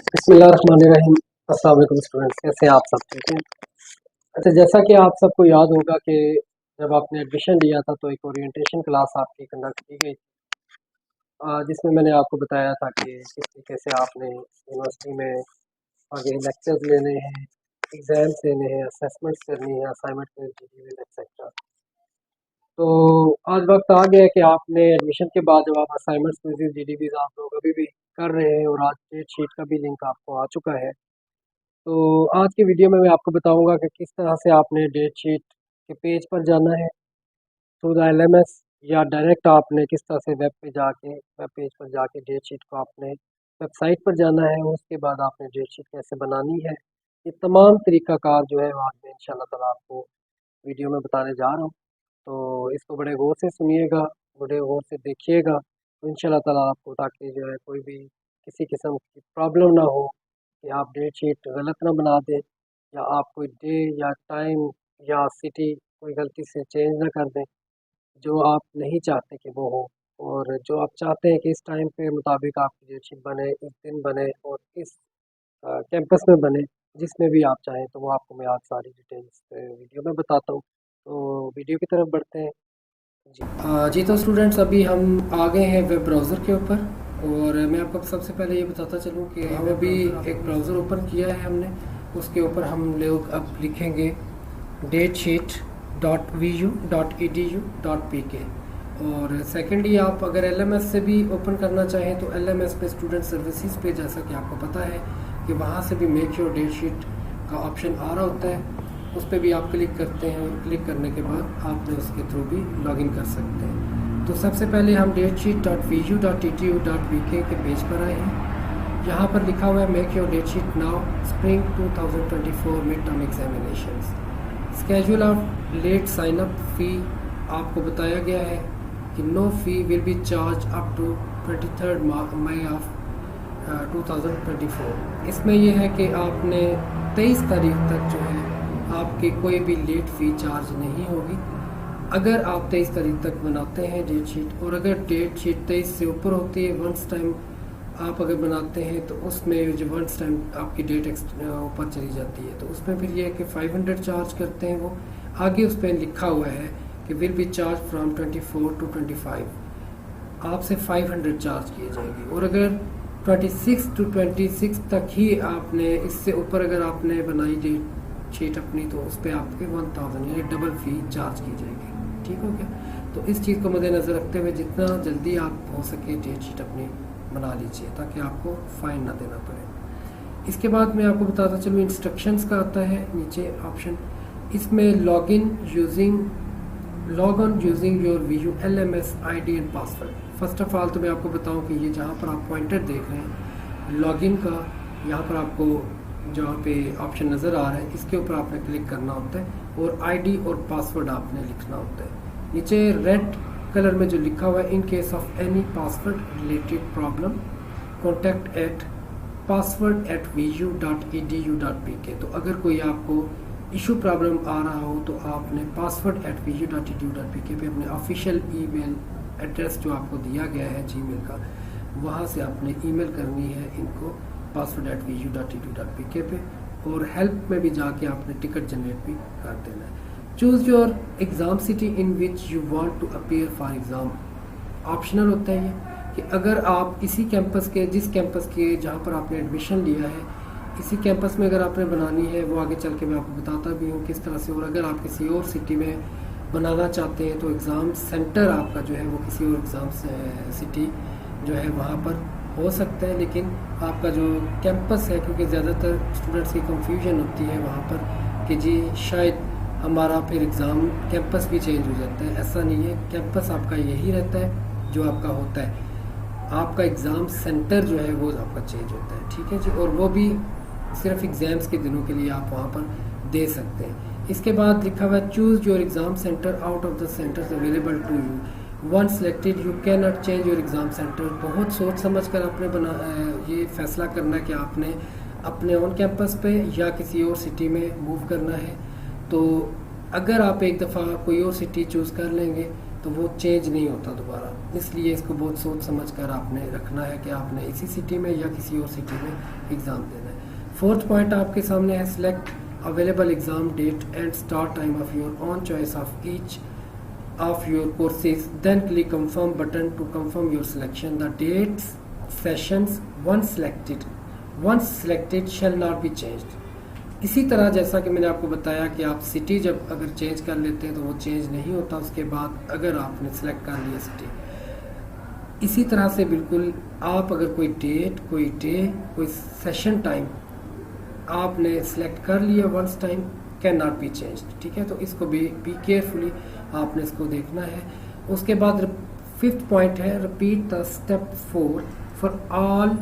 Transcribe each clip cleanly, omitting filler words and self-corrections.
बिस्मिल्लाहिर्रहमानिर्रहीम। अस्सलाम वालेकुम स्टूडेंट्स, कैसे हैं आप सब? ठीक हैं। अच्छा, जैसा कि आप सबको याद होगा कि जब आपने एडमिशन लिया था तो एक ओरिएंटेशन क्लास आपकी कंडक्ट की गई, जिसमें मैंने आपको बताया था कि किस तरीके से आपने यूनिवर्सिटी में आगे लेक्चर्स लेने हैं, एग्ज़ाम्स लेने हैं, असेसमेंट्स करनी है, असाइनमेंट एक्सेट्रा। तो आज वक्त आ गया है कि आपने एडमिशन के बाद जब आप असाइनमेंट्स, क्विज़ेस, जीडीबीज आप लोग अभी भी कर रहे हैं और आज डेट शीट का भी लिंक आपको आ चुका है। तो आज की वीडियो में मैं आपको बताऊंगा कि किस तरह से आपने डेट शीट के पेज पर जाना है थ्रू द एलएमएस, या डायरेक्ट आपने किस तरह से वेब पेज पर जाके डेट शीट को आपने वेबसाइट पर जाना है और उसके बाद आपने डेट शीट कैसे बनानी है। ये तमाम तरीक़ाकार जो है वो आज मैं इंशाल्लाह ताला आपको वीडियो में बताने जा रहा हूँ। तो इसको बड़े गौर से सुनिएगा, बड़े गौर से देखिएगा, तो इंशाल्लाह ताला आपको, ताकि जो है कोई भी किसी किस्म की प्रॉब्लम ना हो कि आप डेट शीट गलत ना बना दें, या आप कोई डे या टाइम या सिटी कोई गलती से चेंज ना कर दें जो आप नहीं चाहते कि वो हो, और जो आप चाहते हैं कि इस टाइम के मुताबिक आपकी डेट शीट बने, इस दिन बने और इस कैंपस में बने, जिसमें भी आप चाहें, तो वो आपको मैं आज सारी डिटेल्स वीडियो में बताता हूँ। तो वीडियो की तरफ बढ़ते हैं। जी जी, तो स्टूडेंट्स अभी हम आ गए हैं वेब ब्राउज़र के ऊपर, और मैं आपको सबसे पहले ये बताता चलूँ कि हम अभी एक ब्राउज़र ओपन किया है हमने। उसके ऊपर हम लोग अब लिखेंगे datesheet.vu.edu.pk। और सेकेंडली आप अगर एलएमएस से भी ओपन करना चाहें तो एलएमएस पे स्टूडेंट सर्विसेज पे, जैसा कि आपको पता है कि वहाँ से भी मेक श्योर डेट शीट का ऑप्शन आ रहा होता है, उस पर भी आप क्लिक करते हैं और क्लिक करने के बाद आपने उसके थ्रू भी लॉगिन कर सकते हैं। तो सबसे पहले हम datesheet.vu.edu.pk के पेज पर आए हैं। यहाँ पर लिखा हुआ है make your date sheet now spring 2024 mid term examinations. Schedule of late sign up fee आपको बताया गया है कि no fee will be charge up to 23 May of 2024। इसमें यह है कि आपने 23 तारीख तक जो है आपकी कोई भी लेट फ़ी चार्ज नहीं होगी अगर आप 23 तारीख तक बनाते हैं डेट शीट। और अगर डेट शीट 23 से ऊपर होती है, वंस टाइम आप अगर बनाते हैं, तो उसमें जो वंस टाइम आपकी डेट ऊपर चली जाती है, तो उसमें फिर यह है कि 500 चार्ज करते हैं वो। आगे उस पर लिखा हुआ है कि will be charge from 24 to 25, आपसे 500 चार्ज किए जाएंगे। और अगर 26 टू 26 तक ही आपने, इससे ऊपर अगर आपने बनाई डेट शीट अपनी, तो उस पर आपके 1000 यानी डबल फ़ी चार्ज की जाएगी। ठीक हो गया? तो इस चीज़ को मद्देनज़र रखते हुए जितना जल्दी आप हो सके डेट शीट अपनी बना लीजिए, ताकि आपको फ़ाइन ना देना पड़े। इसके बाद मैं आपको बताता चलूँ, इंस्ट्रक्शंस का आता है नीचे ऑप्शन। इसमें log on using your Vu LMS ID and password. First of all तो मैं आपको बताऊं कि ये जहाँ पर आप पॉइंटर देख रहे हैं लॉगिन का, यहाँ पर आपको जहाँ पे ऑप्शन नज़र आ रहा है, इसके ऊपर आपने क्लिक करना होता है और ID और पासवर्ड आपने लिखना होता है। नीचे रेड कलर में जो लिखा हुआ है, in case of any password related problem contact at password@vu.edu.pk। तो अगर कोई आपको इशू प्रॉब्लम आ रहा हो तो आपने password@vu.edu.pk पे अपने ऑफिशियल ईमेल एड्रेस जो आपको दिया गया है जीमेल का, वहाँ से आपने ईमेल करनी है इनको password@vu.edu.pk पे। और हेल्प में भी जाके आपने टिकट जनरेट भी कर देना है। Choose your exam city in which you want to appear for exam. Optional होता है ये कि अगर आप इसी कैंपस के, जिस कैंपस के जहाँ पर आपने एडमिशन लिया है, इसी कैंपस में अगर आपने बनानी है, वो आगे चल के मैं आपको बताता भी हूँ किस तरह से। और अगर आप किसी और सिटी में बनाना चाहते हैं तो एग्ज़ाम सेंटर आपका जो है वो किसी और एग्ज़ाम सिटी जो है वहाँ पर हो सकता है, लेकिन आपका जो कैंपस है, क्योंकि ज़्यादातर स्टूडेंट्स की कंफ्यूजन होती है वहाँ पर कि जी शायद हमारा फिर एग्ज़ाम कैंपस भी चेंज हो जाता है। ऐसा नहीं है, कैंपस आपका यही रहता है जो आपका होता है, आपका एग्ज़ाम सेंटर जो है वो आपका चेंज होता है। ठीक है जी? और वो भी सिर्फ एग्ज़ाम्स के दिनों के लिए आप वहाँ पर दे सकते हैं। इसके बाद लिखा हुआ है choose your exam centre out of the centres available to you, one selected you can not change your exam centre. बहुत सोच समझ कर आपने ये फैसला करना है कि आपने अपने ऑन कैंपस पे या किसी और सिटी में मूव करना है। तो अगर आप एक दफ़ा कोई और सिटी चूज़ कर लेंगे तो वो चेंज नहीं होता दोबारा। इसलिए इसको बहुत सोच समझ कर आपने रखना है कि आपने इसी सिटी में या किसी और सिटी में एग्ज़ाम देना है। फोर्थ पॉइंट आपके सामने है, select available exam date and start time of your own choice of each of your courses, then click confirm button to confirm your selection. The dates sessions once selected shall not be changed. इसी तरह जैसा कि मैंने आपको बताया कि आप city जब अगर चेंज कर लेते हैं तो वो चेंज नहीं होता उसके बाद अगर आपने सेलेक्ट कर लिया सिटी। इसी तरह से बिल्कुल आप अगर कोई डेट, कोई डे, कोई सेशन टाइम आपने सेलेक्ट कर लिया once time, can not be change. ठीक है, तो इसको भी केयरफुली आपने इसको देखना है। उसके बाद फिफ्थ पॉइंट है, repeat the step 4 for all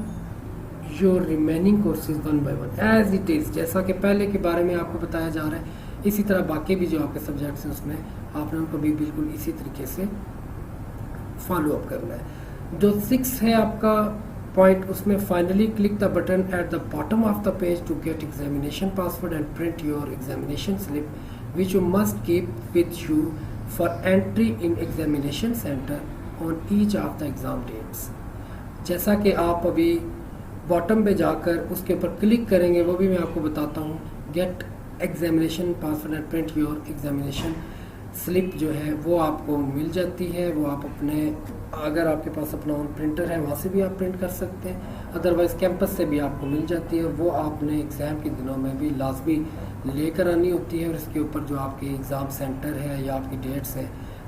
your remaining courses one by one as it is. जैसा कि पहले के बारे में आपको बताया जा रहा है, इसी तरह बाकी भी जो आपके सब्जेक्ट्स हैं उसमें आपने उनको भी बिल्कुल इसी तरीके से फॉलो अप करना है। जो 6 है आपका पॉइंट, उसमें finally click the button at the bottom of the page to get examination password and print your examination slip which you must keep with you for entry in examination centre on each of the exam dates. जैसा कि आप अभी bottom पे जाकर उसके ऊपर click करेंगे, वो भी मैं आपको बताता हूँ। Get examination password and print your examination slip जो है वो आपको मिल जाती है। वो आप अपने, अगर आपके पास अपना ऑन प्रिंटर है वहाँ से भी आप प्रिंट कर सकते हैं, अदरवाइज़ कैंपस से भी आपको मिल जाती है। वो आपने एग्ज़ाम के दिनों में भी लाजमी लेकर आनी होती है और इसके ऊपर जो आपके एग्ज़ाम सेंटर है या आपकी डेट्स है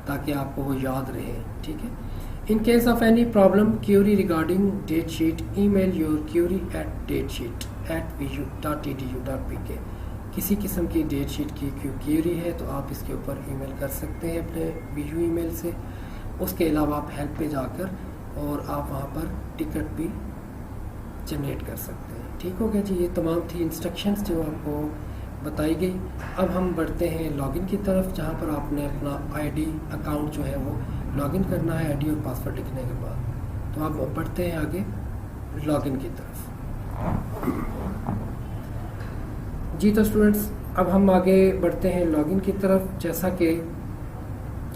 ताकि आपको वो याद रहे। ठीक है, in case of any problem query regarding date sheet email your query at datesheet@vu.edu.pk। किसी किस्म की डेट शीट की क्यूरी है तो आप इसके ऊपर ईमेल कर सकते हैं अपने VU ईमेल से। उसके अलावा आप हेल्प पे जाकर और आप वहाँ पर टिकट भी जनरेट कर सकते हैं। ठीक हो गया जी, ये तमाम थी इंस्ट्रक्शंस जो आपको बताई गई। अब हम बढ़ते हैं लॉगिन की तरफ, जहाँ पर आपने अपना ID अकाउंट जो है वो लॉगिन करना है ID और पासवर्ड लिखने के बाद। तो आप बढ़ते हैं आगे लॉगिन की तरफ। जी तो स्टूडेंट्स, अब हम आगे बढ़ते हैं लॉगिन की तरफ। जैसा कि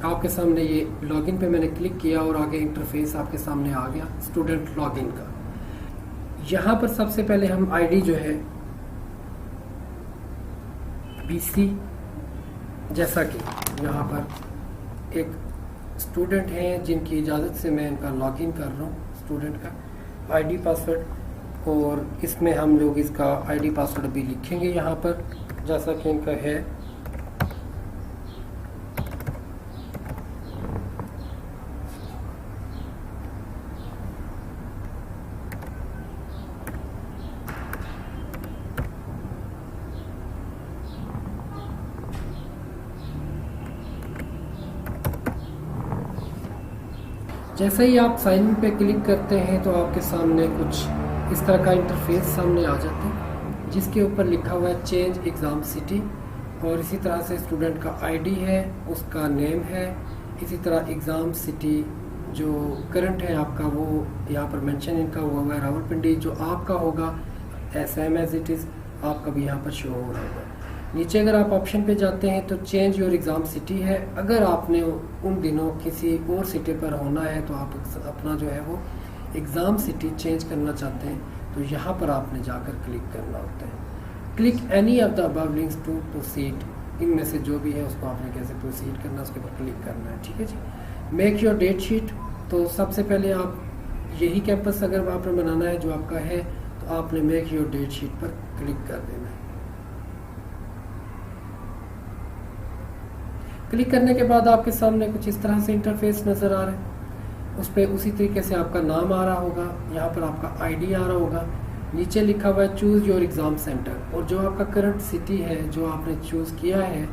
आपके सामने ये लॉगिन पे मैंने क्लिक किया और आगे इंटरफेस आपके सामने आ गया स्टूडेंट लॉगिन का। यहाँ पर सबसे पहले हम ID जो है BC, जैसा कि यहाँ पर एक स्टूडेंट हैं जिनकी इजाज़त से मैं इनका लॉगिन कर रहा हूँ, स्टूडेंट का ID पासवर्ड, और इसमें हम लोग इसका ID पासवर्ड भी लिखेंगे यहाँ पर जैसा कि इनका है। जैसे ही आप साइन इन पे क्लिक करते हैं तो आपके सामने कुछ इस तरह का इंटरफेस सामने आ जाता है जिसके ऊपर लिखा हुआ है चेंज एग्ज़ाम सिटी, और इसी तरह से स्टूडेंट का ID है, उसका नेम है, इसी तरह एग्ज़ाम सिटी जो करंट है आपका वो यहाँ पर मेंशन इनका हुआ है रावलपिंडी, जो आपका होगा सेम एज इट इज़ आपका भी यहाँ पर शो हो रहा होगा। नीचे अगर आप ऑप्शन पे जाते हैं तो चेंज योर एग्ज़ाम सिटी है। अगर आपने उन दिनों किसी और सिटी पर होना है तो आप अपना जो है वो एग्ज़ाम सिटी चेंज करना चाहते हैं तो यहाँ पर आपने जाकर क्लिक करना होता है। Click any of the above links to proceed, इनमें से जो भी है उसको आपने कैसे प्रोसीड करना है उसके ऊपर क्लिक करना है। ठीक है जी। मेक योर डेट शीट, तो सबसे पहले आप यही कैंपस अगर आपने बनाना है जो आपका है तो आपने मेक योर डेट शीट पर क्लिक कर देना है। क्लिक करने के बाद आपके सामने कुछ इस तरह से इंटरफेस नज़र आ रहा है। उस पर उसी तरीके से आपका नाम आ रहा होगा, यहाँ पर आपका ID आ रहा होगा, नीचे लिखा हुआ है चूज़ योर एग्ज़ाम सेंटर, और जो आपका करंट सिटी है जो आपने चूज़ किया है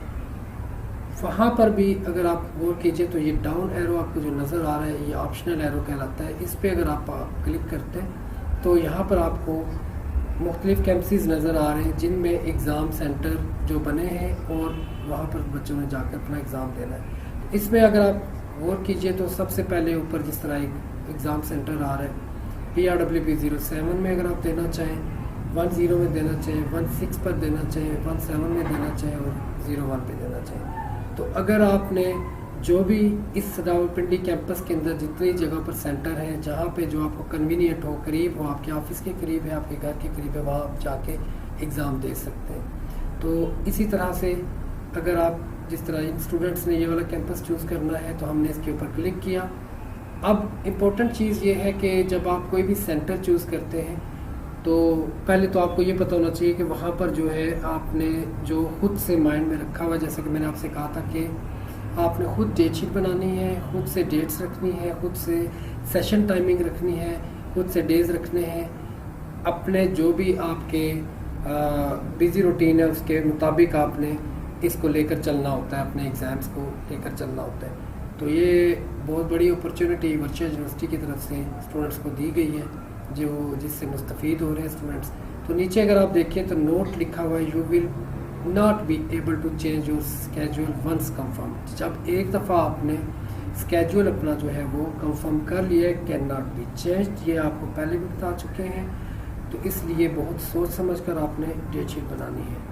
वहाँ पर भी अगर आप गौर कीजिए तो ये डाउन एरो आपको जो नज़र आ रहा है ये ऑप्शनल एरो कहलाता है। इस पर अगर आप क्लिक करते हैं तो यहाँ पर आपको मुख्तलिफ़ कैंपसेस नज़र आ रहे हैं जिनमें एग्ज़ाम सेंटर जो बने हैं और वहाँ पर बच्चों ने जाकर अपना एग्ज़ाम देना है। इसमें अगर आप गौर कीजिए तो सबसे पहले ऊपर जिस तरह एक एग्ज़ाम सेंटर आ रहा है PRWP 07 में अगर आप देना चाहें, 10 में देना चाहें, 16 पर देना चाहें, 17 में देना चाहें और 01 पे देना चाहें। तो अगर आपने जो भी इस रावलपिंडी कैंपस के अंदर जितनी जगह पर सेंटर हैं, जहाँ पे जो आपको कन्वीनियंट हो, करीब हो, आपके ऑफिस के करीब है, आपके घर के करीब है, वहाँ आप जाके एग्ज़ाम दे सकते हैं। तो इसी तरह से अगर आप जिस तरह इन स्टूडेंट्स ने ये वाला कैंपस चूज़ करना है तो हमने इसके ऊपर क्लिक किया। अब इम्पोर्टेंट चीज़ ये है कि जब आप कोई भी सेंटर चूज़ करते हैं तो पहले तो आपको ये पता होना चाहिए कि वहाँ पर जो है आपने जो खुद से माइंड में रखा हुआ, जैसे कि मैंने आपसे कहा था कि आपने खुद डेट शीट बनानी है, खुद से डेट्स रखनी है, खुद से सेशन टाइमिंग रखनी है, खुद से डेज़ रखने हैं, अपने जो भी आपके बिज़ी रूटीन है उसके मुताबिक आपने इसको लेकर चलना होता है, अपने एग्ज़ाम्स को लेकर चलना होता है। तो ये बहुत बड़ी अपॉर्चुनिटी वर्चुअल यूनिवर्सिटी की तरफ से स्टूडेंट्स को दी गई है, जो जिससे मुस्तफ़ीद हो रहे हैं स्टूडेंट्स। तो नीचे अगर आप देखें तो नोट लिखा हुआ है, you will not be able to change your schedule once confirm. जब एक दफ़ा आपने स्केड्यूल अपना जो है वो कंफर्म कर लिया है, कैन नॉट बी चेंज, ये आपको पहले भी बता चुके हैं। तो इसलिए बहुत सोच समझ कर आपने डेट शीट बनानी है।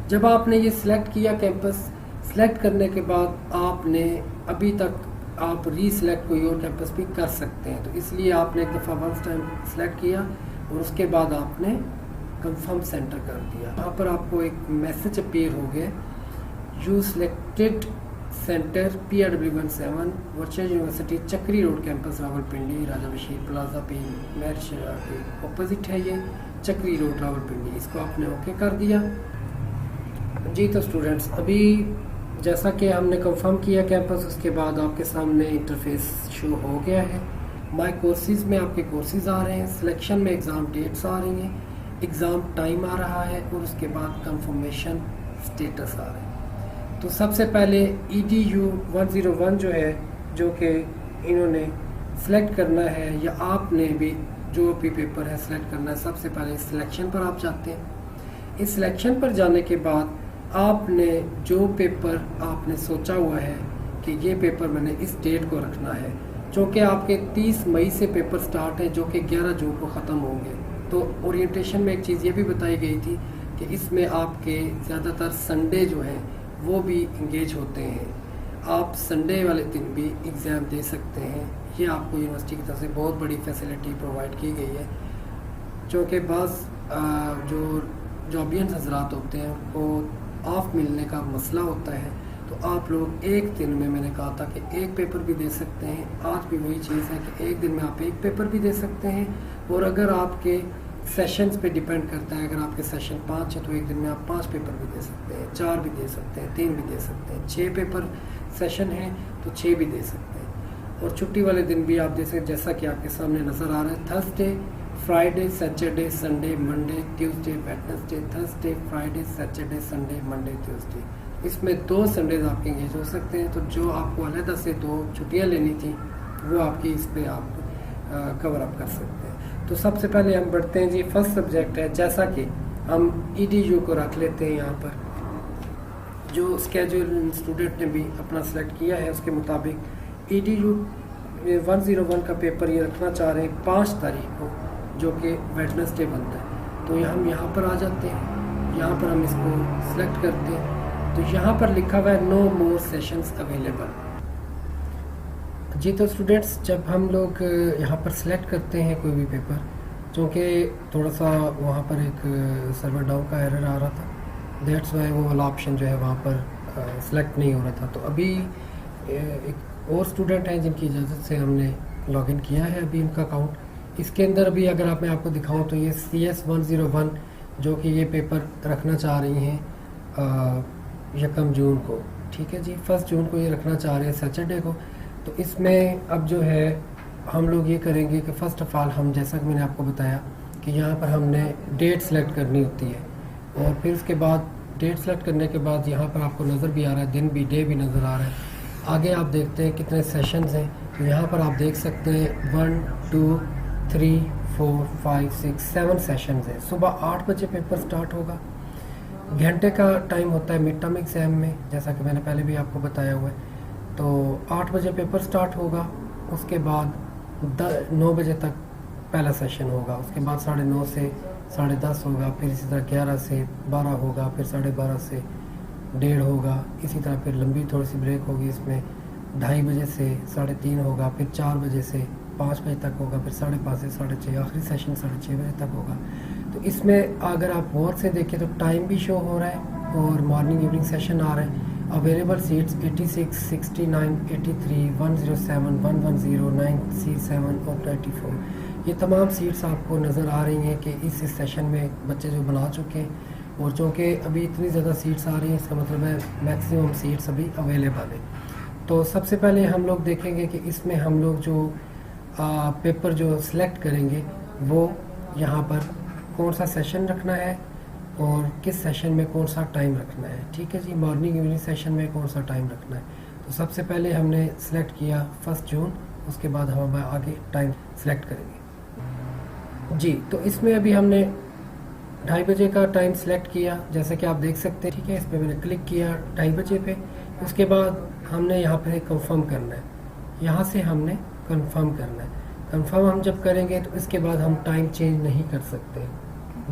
जब आपने ये सिलेक्ट किया कैंपस, सिलेक्ट करने के बाद आपने अभी तक आप रीसिलेक्ट कोई और कैंपस भी कर सकते हैं। तो इसलिए आपने एक दफ़ा वंस टाइम सिलेक्ट किया और उसके बाद आपने कंफर्म सेंटर कर दिया। वहाँ पर आपको एक मैसेज अपीयर हो गया, you selected centre PRW17 virtual university चक्री रोड कैंपस रावलपिंडी, राजा बशीर प्लाजा पे मैरिज के ऑपोजिट है ये चक्री रोड रावलपिंडी। इसको आपने ओके कर दिया जी। तो स्टूडेंट्स अभी जैसा कि हमने कंफर्म किया कैंपस, उसके बाद आपके सामने इंटरफेस शो हो गया है। माय कोर्सेज में आपके कोर्सेज आ रहे हैं, सिलेक्शन में एग्ज़ाम डेट्स आ रही हैं, एग्ज़ाम टाइम आ रहा है और उसके बाद कंफर्मेशन स्टेटस आ रहा है। तो सबसे पहले EDU 101 जो है, जो कि इन्होंने सेलेक्ट करना है या आपने भी जो भी पेपर है सेलेक्ट करना है, सबसे पहले सिलेक्शन पर आप जाते हैं। इस सिलेक्शन पर जाने के बाद आपने जो पेपर आपने सोचा हुआ है कि ये पेपर मैंने इस डेट को रखना है, जो कि आपके 30 मई से पेपर स्टार्ट है, जो कि 11 जून को ख़त्म होंगे। तो ओरिएंटेशन में एक चीज़ ये भी बताई गई थी कि इसमें आपके ज़्यादातर संडे जो है वो भी इंगेज होते हैं, आप संडे वाले दिन भी एग्ज़ाम दे सकते हैं। ये आपको यूनिवर्सिटी की तरफ से बहुत बड़ी फैसिलिटी प्रोवाइड की गई है, जो कि बाज़ जो जॉबियन हजरात होते हैं वो ऑफ मिलने का मसला होता है। तो आप लोग एक दिन में, मैंने कहा था कि एक पेपर भी दे सकते हैं, आज भी वही चीज़ है कि एक दिन में आप एक पेपर भी दे सकते हैं। और अगर आपके सेशंस पे डिपेंड करता है, अगर आपके सेशन 5 है तो एक दिन में आप 5 पेपर भी दे सकते हैं, 4 भी दे सकते हैं, 3 भी दे सकते हैं, 6 पेपर सेशन है तो 6 भी दे सकते हैं। और छुट्टी वाले दिन भी आप दे सकते, जैसा कि आपके सामने नज़र आ रहा है, Thursday, Friday, Saturday, Sunday, Monday, Tuesday, Wednesday, Thursday, Friday, Saturday, Sunday, Monday, Tuesday. इसमें 2 संडेज आपके इंगेज हो सकते हैं। तो जो आपको अलग से 2 छुट्टियाँ लेनी थी वो आपकी इस पर आप कवर अप कर सकते हैं। तो सबसे पहले हम बढ़ते हैं जी, फर्स्ट सब्जेक्ट है, जैसा कि हम EDU को रख लेते हैं। यहाँ पर जो स्केड्यूल स्टूडेंट ने भी अपना सेलेक्ट किया है उसके मुताबिक EDU 101 का पेपर ये रखना चाह रहे हैं 5 तारीख को, जो कि वेडनेसडे बनता है। तो हम यहाँ पर आ जाते हैं, यहाँ पर हम इसको सिलेक्ट करते हैं। तो यहाँ पर लिखा हुआ है नो मोर सेशंस अवेलेबल जी। तो स्टूडेंट्स जब हम लोग यहाँ पर सिलेक्ट करते हैं कोई भी पेपर, क्योंकि थोड़ा सा वहाँ पर एक सर्वर डाउन का एरर आ रहा था, दैट्स वाई वो वाला ऑप्शन जो है वहाँ पर सिलेक्ट नहीं हो रहा था। तो अभी एक और स्टूडेंट हैं जिनकी इजाज़त से हमने लॉगिन किया है अभी उनका अकाउंट। इसके अंदर अभी अगर मैं आपको दिखाऊं तो ये CS 101 जो कि ये पेपर रखना चाह रही हैं 1 जून को, ठीक है जी, 1 जून को ये रखना चाह रहे हैं सैटरडे को। तो इसमें अब जो है हम लोग ये करेंगे कि फ़र्स्ट ऑफ़ ऑल हम, जैसा कि मैंने आपको बताया कि यहाँ पर हमने डेट सेलेक्ट करनी होती है, और फिर उसके बाद डेट सेलेक्ट करने के बाद यहाँ पर आपको नज़र भी आ रहा है, दिन भी, डे भी नज़र आ रहा है। आगे आप देखते हैं कितने सेशंस हैं, तो यहाँ पर आप देख सकते हैं 1 2 3 4 5 6 7 सेशंस हैं। सुबह 8 बजे पेपर स्टार्ट होगा, घंटे का टाइम होता है मिड टर्म एग्ज़ाम में, जैसा कि मैंने पहले भी आपको बताया हुआ है। तो 8 बजे पेपर स्टार्ट होगा, उसके बाद 9 बजे तक पहला सेशन होगा, उसके बाद 9:30 से 10:30 होगा, फिर इसी तरह 11 से 12 होगा, फिर 12:30 से 1:30 होगा, इसी तरह फिर लंबी थोड़ी सी ब्रेक होगी, इसमें 2:30 बजे से 3:30 होगा, फिर 4 बजे से 5 बजे तक होगा, फिर 5:30 से 6:30, आखिरी सेशन 6:30 बजे तक होगा। तो इसमें अगर आप गौर से देखें तो टाइम भी शो हो रहा है और मॉर्निंग इवनिंग सेशन आ रहे हैं। अवेलेबल सीट्स 86, 69, 83, 107, 110, 97 और 94, ये तमाम सीट्स आपको नज़र आ रही हैं कि इस सेशन में बच्चे जो बना चुके हैं। और चूँकि अभी इतनी ज़्यादा सीट्स आ रही हैं, इसका मतलब है मैक्सिमम सीट्स अभी अवेलेबल है। तो सबसे पहले हम लोग देखेंगे कि इसमें हम लोग जो पेपर जो सिलेक्ट करेंगे वो यहाँ पर कौन सा सेशन रखना है और किस सेशन में कौन सा टाइम रखना है। ठीक है जी, मॉर्निंग इवनिंग सेशन में कौन सा टाइम रखना है। तो सबसे पहले हमने सेलेक्ट किया 1 जून, उसके बाद हम आगे टाइम सेलेक्ट करेंगे जी। तो इसमें अभी हमने 2:30 बजे का टाइम सेलेक्ट किया, जैसे कि आप देख सकते हैं। ठीक है, इस पर मैंने क्लिक किया 2:30 बजे पे। उसके बाद हमने यहाँ पे कंफर्म करना है, यहाँ से हमने कंफर्म करना है। कंफर्म हम जब करेंगे तो इसके बाद हम टाइम चेंज नहीं कर सकते।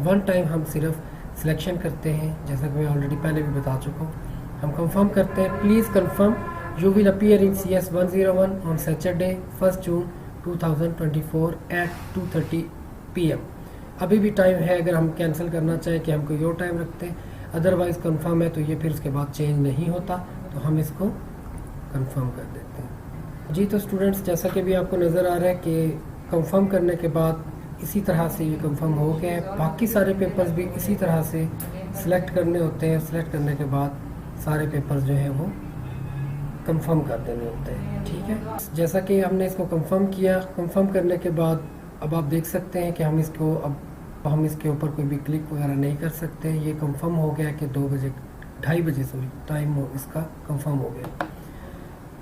वन टाइम हम सिर्फ सिलेक्शन करते हैं, जैसा कि मैं ऑलरेडी पहले भी बता चुका हूँ। हम कंफर्म करते हैं, please confirm you will appear in CS 101 on Saturday 1 June 2024 at 2:30 PM। अभी भी टाइम है, अगर हम कैंसिल करना चाहें कि हम कोई और टाइम रखते हैं, अदरवाइज़ कंफर्म है तो ये फिर उसके बाद चेंज नहीं होता, तो हम इसको कंफर्म कर देते हैं जी। तो स्टूडेंट्स, जैसा कि भी आपको नज़र आ रहा है कि कंफर्म करने के बाद इसी तरह से ये कंफर्म हो गया है। बाकी सारे पेपर्स भी इसी तरह से सिलेक्ट करने होते हैं, सिलेक्ट करने के बाद सारे पेपर्स जो हैं वो कंफर्म कर देने होते हैं। ठीक है, जैसा कि हमने इसको कंफर्म किया, कंफर्म करने के बाद अब आप देख सकते हैं कि हम इसके ऊपर कोई भी क्लिक वगैरह नहीं कर सकते। ये कंफर्म हो गया कि 2 बजे 2:30 बजे सॉरी टाइम हो इसका कंफर्म हो गया।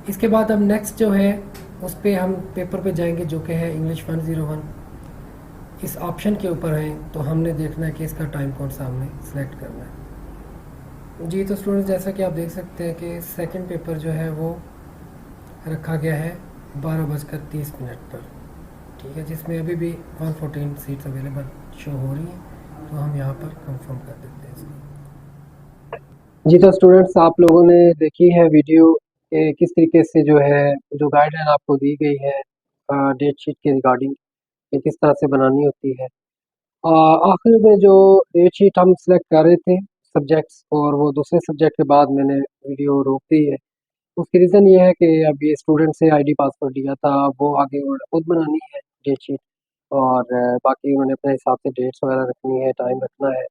इसके बाद अब नेक्स्ट जो है उस पर हम पेपर पे जाएंगे, जो कि है इंग्लिश 101। इस ऑप्शन के ऊपर है तो हमने देखना है कि इसका टाइम कौन सा हमने सेलेक्ट करना है जी। तो स्टूडेंट्स, जैसा कि आप देख सकते हैं कि सेकंड पेपर जो है वो रखा गया है 12:30 पर। ठीक है, जिसमें अभी भी 114 सीट्स अवेलेबल शो हो रही हैं, तो हम यहाँ पर कंफर्म कर देते हैं इसको जी। तो स्टूडेंट्स, आप लोगों ने देखी है वीडियो कि किस तरीके से जो है जो गाइडलाइन आपको दी गई है डेट शीट के रिगार्डिंग, कि किस तरह से बनानी होती है। आखिर में जो डेट शीट हम सेलेक्ट कर रहे थे सब्जेक्ट्स, और वो दूसरे सब्जेक्ट के बाद मैंने वीडियो रोक दी है। उसकी रीज़न ये है कि अब ये स्टूडेंट से आईडी पासवर्ड लिया था, वो आगे उन्होंने खुद बनानी है डेट शीट, और बाकी उन्होंने अपने हिसाब से डेट्स वगैरह रखनी है, टाइम रखना है,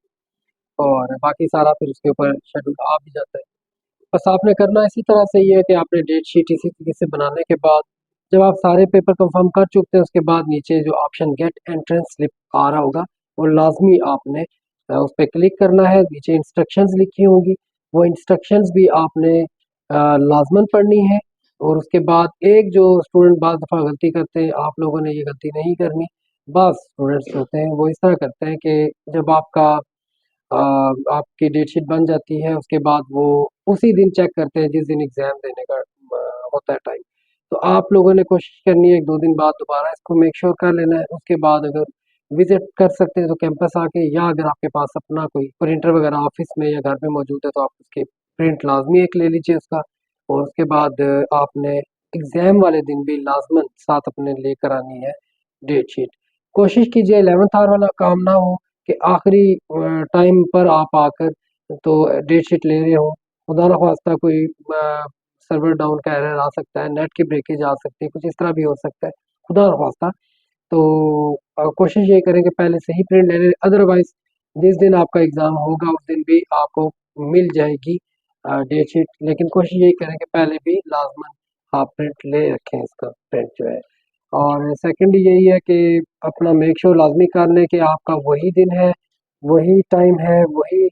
और बाकी सारा फिर उसके ऊपर शेड्यूल आ भी जाता है। बस आपने करना इसी तरह से ये है कि आपने डेट शीट इसी तरीके से बनाने के बाद, जब आप सारे पेपर कंफर्म कर चुकते हैं, उसके बाद नीचे जो ऑप्शन गेट एंट्रेंस स्लिप आ रहा होगा, वो लाजमी आपने उस पर क्लिक करना है। नीचे इंस्ट्रक्शंस लिखी होंगी, वो इंस्ट्रक्शंस भी आपने लाजमन पढ़नी है। और उसके बाद एक जो स्टूडेंट बाज़ दफ़ा गलती करते हैं, आप लोगों ने ये गलती नहीं करनी। बस स्टूडेंट्स होते हैं वो इस तरह करते हैं कि जब अ, आपकी डेट शीट बन जाती है, उसके बाद वो उसी दिन चेक करते हैं जिस दिन एग्ज़ाम देने का होता है टाइम। तो आप लोगों ने कोशिश करनी है 1-2 दिन बाद दोबारा इसको मेक श्योर कर लेना है। उसके बाद अगर विज़िट कर सकते हैं तो कैंपस आके, या अगर आपके पास अपना कोई प्रिंटर वगैरह ऑफ़िस में या घर में मौजूद है तो आप उसके प्रिंट लाज़मी एक ले लीजिए उसका। और उसके बाद आपने एग्ज़ाम वाले दिन भी लाज़मन साथ अपने लेकर आनी है डेट शीट। कोशिश कीजिए 11th आवर वाला काम ना हो कि आखिरी टाइम पर आप आकर तो डेट शीट ले रहे हो। खुदा ना ख्वास्ता कोई सर्वर डाउन का एरर आ सकता है, नेट की ब्रेकेज आ सकती है, कुछ इस तरह भी हो सकता है, खुदा ना ख्वास्ता। तो कोशिश ये करें कि पहले से ही प्रिंट ले लें, अदरवाइज जिस दिन आपका एग्ज़ाम होगा उस दिन भी आपको मिल जाएगी डेट शीट। लेकिन कोशिश यही करें कि पहले भी लाजमन आप प्रिंट ले रखें, इसका प्रिंट जो है। और सेकंडली यही है कि अपना मेक श्योर लाजमी कर लें कि आपका वही दिन है, वही टाइम है, वही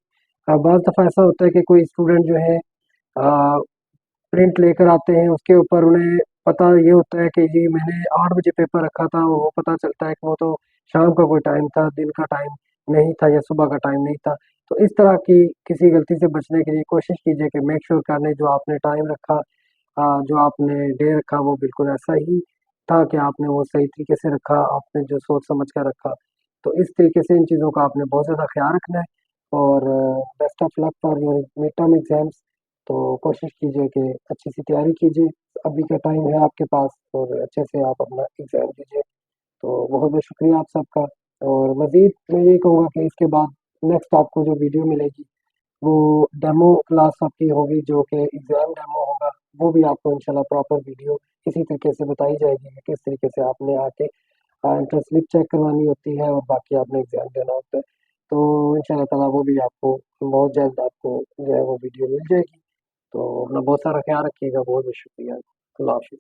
बाज़ दफ़ा ऐसा होता है कि कोई स्टूडेंट जो है प्रिंट लेकर आते हैं, उसके ऊपर उन्हें पता ये होता है कि जी मैंने 8 बजे पेपर रखा था, वो पता चलता है कि वो तो शाम का कोई टाइम था, दिन का टाइम नहीं था या सुबह का टाइम नहीं था। तो इस तरह की किसी गलती से बचने के लिए कोशिश कीजिए कि मेक श्योर कर लें जो आपने टाइम रखा, जो आपने डे रखा वो बिल्कुल ऐसा ही था कि आपने वो सही तरीके से रखा, आपने जो सोच समझ कर रखा। तो इस तरीके से इन चीज़ों का आपने बहुत ज़्यादा ख्याल रखना है। और best of luck for your mid term exams. तो कोशिश कीजिए कि अच्छी सी तैयारी कीजिए, अभी का टाइम है आपके पास, और अच्छे से आप अपना एग्ज़ाम दीजिए। तो बहुत बहुत शुक्रिया आप सबका। और मज़ीद मैं यही कहूँगा कि इसके बाद नेक्स्ट आपको जो वीडियो मिलेगी वो डेमो क्लास आपकी होगी, जो कि एग्ज़ाम डेमो होगा। वो भी आपको इंशाल्लाह प्रॉपर वीडियो इसी तरीके से बताई जाएगी कि किस तरीके से आपने आके एंट्रेंस स्लिप चेक करवानी होती है और बाकी आपने एग्ज़ाम देना होता है। तो इंशाल्लाह ताला वो भी आपको बहुत जल्द आपको जो है वो वीडियो मिल जाएगी। तो अपना बहुत सारा ख्याल रखिएगा। बहुत बहुत शुक्रिया। अल्लाह हाफ़िज़।